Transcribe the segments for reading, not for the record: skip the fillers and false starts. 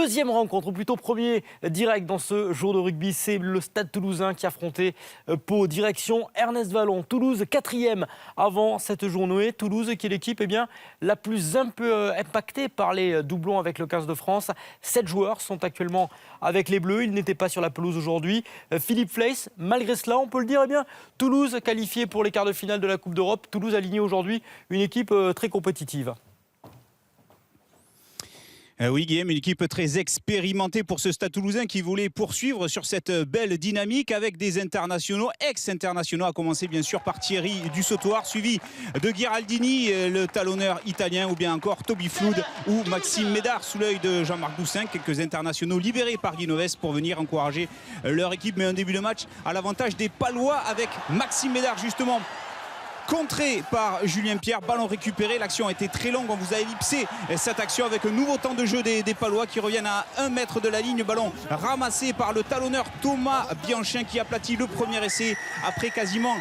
Deuxième rencontre, ou plutôt premier direct dans ce jour de rugby, c'est le Stade Toulousain qui affrontait Pau, direction Ernest Vallon. Toulouse, quatrième avant cette journée. Toulouse qui est l'équipe la plus impactée par les doublons avec le 15 de France. 7 joueurs sont actuellement avec les Bleus. Ils n'étaient pas sur la pelouse aujourd'hui. Philippe Fleiss, malgré cela, on peut le dire, Toulouse qualifié pour les quarts de finale de la Coupe d'Europe. Toulouse aligné aujourd'hui une équipe très compétitive. Oui, Guillaume, une équipe très expérimentée pour ce Stade Toulousain qui voulait poursuivre sur cette belle dynamique avec des internationaux, ex-internationaux, à commencer bien sûr par Thierry Dussautoir, suivi de Ghiraldini, le talonneur italien, ou bien encore Toby Flood ou Maxime Médard sous l'œil de Jean-Marc Doussin, quelques internationaux libérés par Guinoves pour venir encourager leur équipe. Mais un début de match à l'avantage des Palois avec Maxime Médard justement contré par Julien Pierre, ballon récupéré, l'action a été très longue, on vous a ellipsé cette action avec un nouveau temps de jeu des Palois qui reviennent à 1 mètre de la ligne, ballon ramassé par le talonneur Thomas Bianchin qui aplatit le premier essai après quasiment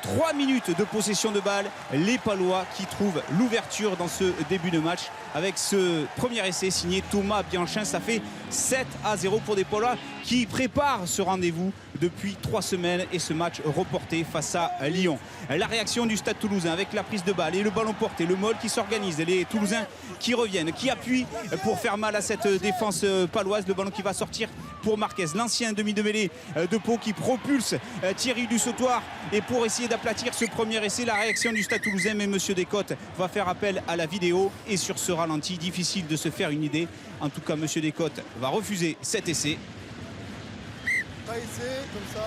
3 minutes de possession de balle. Les Palois qui trouvent l'ouverture dans ce début de match avec ce premier essai signé Thomas Bianchin. Ça fait 7-0 pour des Palois qui préparent ce rendez-vous depuis 3 semaines et ce match reporté face à Lyon. La réaction du Stade Toulousain avec la prise de balle et le ballon porté, le Moll qui s'organise, les Toulousains qui reviennent, qui appuient pour faire mal à cette défense paloise. Le ballon qui va sortir pour Marquez, l'ancien demi de mêlée de Pau qui propulse Thierry Dussautoir, et pour essayer d'aplatir ce premier essai, la réaction du Stade Toulousain, mais Monsieur Descotes va faire appel à la vidéo et sur ce ralenti, difficile de se faire une idée. En tout cas, Monsieur Descotes va refuser cet essai.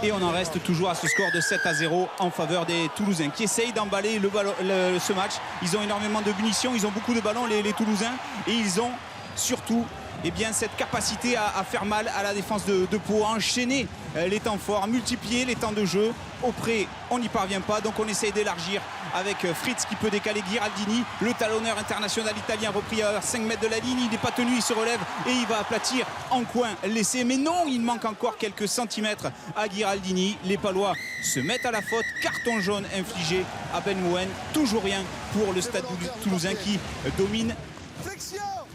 Et on en reste toujours à ce score de 7-0 en faveur des Toulousains qui essayent d'emballer ce match. Ils ont énormément de munitions, ils ont beaucoup de ballons les Toulousains, et ils ont surtout cette capacité à faire mal à la défense de Pau, à enchaîner les temps forts, à multiplier les temps de jeu. Auprès, on n'y parvient pas, donc on essaye d'élargir avec Fritz qui peut décaler Ghiraldini, le talonneur international italien repris à 5 mètres de la ligne. Il n'est pas tenu, il se relève et il va aplatir en coin l'essai. Mais non, il manque encore quelques centimètres à Ghiraldini. Les Palois se mettent à la faute. Carton jaune infligé à Ben Mouen. Toujours rien pour le Stade Toulousain qui domine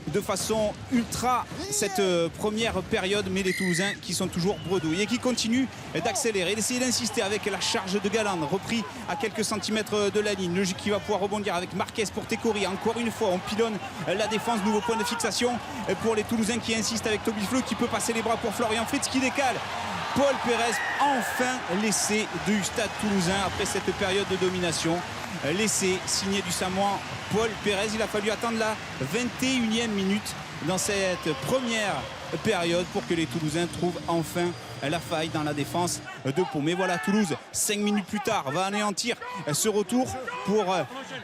de façon ultra cette première période, mais les Toulousains qui sont toujours bredouilles et qui continuent d'accélérer, d'essayer d'insister avec la charge de Galland repris à quelques centimètres de la ligne. Le jeu qui va pouvoir rebondir avec Marquez pour Tekori. Encore une fois, on pilonne la défense. Nouveau point de fixation pour les Toulousains qui insistent avec Toby Flood qui peut passer les bras pour Florian Fritz qui décale. Paul Pérez, enfin l'essai du Stade Toulousain après cette période de domination. L'essai signé du Samoan Paul Pérez. Il a fallu attendre la 21e minute dans cette première période pour que les Toulousains trouvent enfin la faille dans la défense de Pau. Mais voilà, Toulouse, 5 minutes plus tard, va anéantir ce retour pour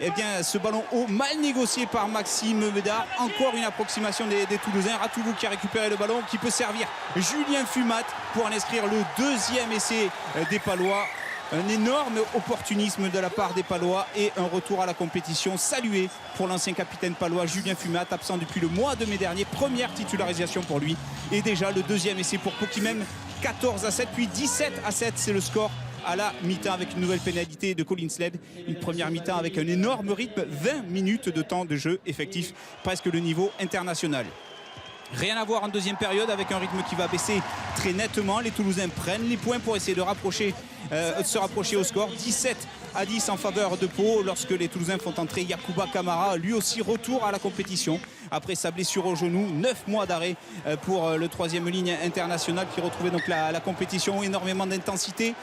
ce ballon haut mal négocié par Maxime Médard. Encore une approximation des Toulousains. Ratoulou qui a récupéré le ballon, qui peut servir Julien Fumat pour en inscrire le deuxième essai des Palois. Un énorme opportunisme de la part des Palois et un retour à la compétition salué pour l'ancien capitaine palois Julien Fumat, absent depuis le mois de mai dernier. Première titularisation pour lui et déjà le deuxième essai pour Pau qui mène 14-7 puis 17-7. C'est le score à la mi-temps avec une nouvelle pénalité de Colin Sled. Une première mi-temps avec un énorme rythme, 20 minutes de temps de jeu effectif, presque le niveau international. Rien à voir en deuxième période avec un rythme qui va baisser très nettement. Les Toulousains prennent les points pour essayer de se rapprocher au score. 17-10 en faveur de Pau lorsque les Toulousains font entrer Yacouba Camara. Lui aussi retour à la compétition après sa blessure au genou. 9 mois d'arrêt pour le troisième ligne international qui retrouvait donc la compétition. Énormément d'intensité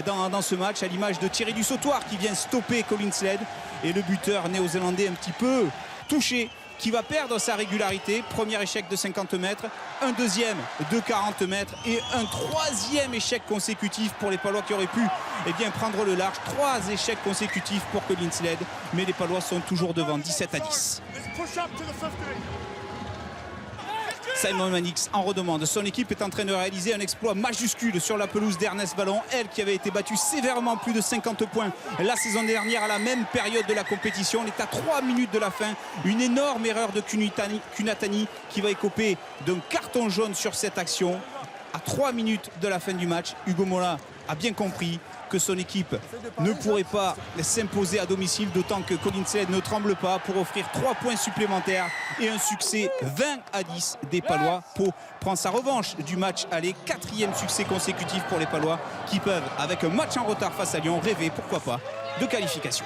dans ce match à l'image de Thierry Dussautoir qui vient stopper Colin Sled. Et le buteur néo-zélandais un petit peu touché qui va perdre sa régularité. Premier échec de 50 mètres, un deuxième de 40 mètres et un troisième échec consécutif pour les Palois qui auraient pu prendre le large. 3 échecs consécutifs pour Colin Sled, mais les Palois sont toujours devant 17-10. Simon Mannix en redemande. Son équipe est en train de réaliser un exploit majuscule sur la pelouse d'Ernest Vallon. Elle qui avait été battue sévèrement, plus de 50 points la saison dernière à la même période de la compétition. On est à 3 minutes de la fin. Une énorme erreur de Kunatani qui va écoper d'un carton jaune sur cette action. À 3 minutes de la fin du match, Hugo Mola a bien compris que son équipe ne pourrait pas s'imposer à domicile, d'autant que Colin Sled ne tremble pas pour offrir 3 points supplémentaires et un succès 20-10 des Palois. Pau prend sa revanche du match aller, 4e succès consécutif pour les Palois qui peuvent, avec un match en retard face à Lyon, rêver, pourquoi pas, de qualification.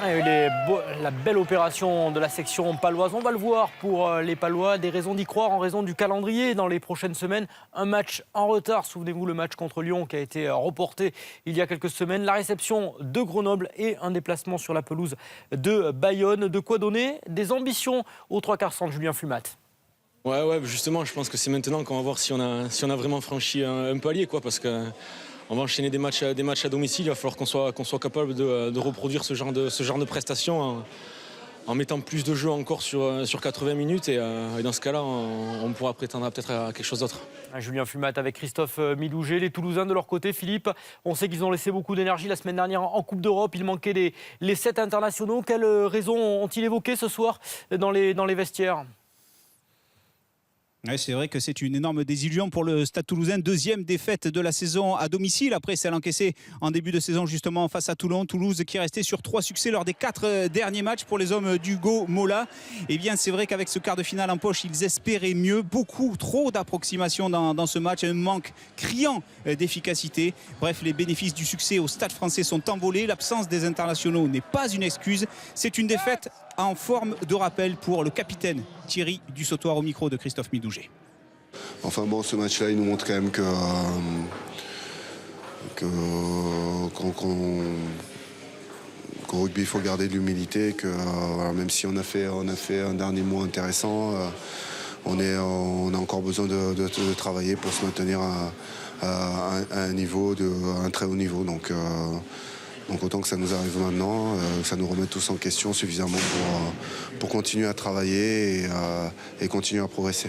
La belle opération de la section paloise, on va le voir pour les Palois, des raisons d'y croire en raison du calendrier dans les prochaines semaines. Un match en retard, souvenez-vous le match contre Lyon qui a été reporté il y a quelques semaines, la réception de Grenoble et un déplacement sur la pelouse de Bayonne. De quoi donner des ambitions aux 3/4 centre, Julien Fumat. Ouais, justement, je pense que c'est maintenant qu'on va voir si on a vraiment franchi un palier, quoi, parce que on va enchaîner des matchs à domicile. Il va falloir qu'on soit capable de reproduire ce genre de prestations en mettant plus de jeux encore sur 80 minutes. Et dans ce cas-là, on pourra prétendre peut-être à quelque chose d'autre. Julien Fumat avec Christophe Midouget. Les Toulousains de leur côté, Philippe, on sait qu'ils ont laissé beaucoup d'énergie la semaine dernière en Coupe d'Europe. Il manquait les 7 internationaux. Quelles raisons ont-ils évoquées ce soir dans les vestiaires ? Ouais, c'est vrai que c'est une énorme désillusion pour le Stade Toulousain. 2e défaite de la saison à domicile après celle encaissée en début de saison justement face à Toulon. Toulouse qui est resté sur 3 succès lors des 4 derniers matchs pour les hommes d'Hugo Mola. Eh bien c'est vrai qu'avec ce quart de finale en poche, ils espéraient mieux. Beaucoup trop d'approximations dans ce match. Un manque criant d'efficacité. Bref, les bénéfices du succès au Stade français sont envolés. L'absence des internationaux n'est pas une excuse. C'est une défaite en forme de rappel pour le capitaine Thierry Dussautoir au micro de Christophe Midouget. Enfin bon, ce match-là, il nous montre quand même qu'au rugby, il faut garder de l'humilité, que même si on a fait un dernier mois intéressant, on a encore besoin de travailler pour se maintenir à un très haut niveau. Donc autant que ça nous arrive maintenant, que ça nous remette tous en question suffisamment pour continuer à travailler et continuer à progresser.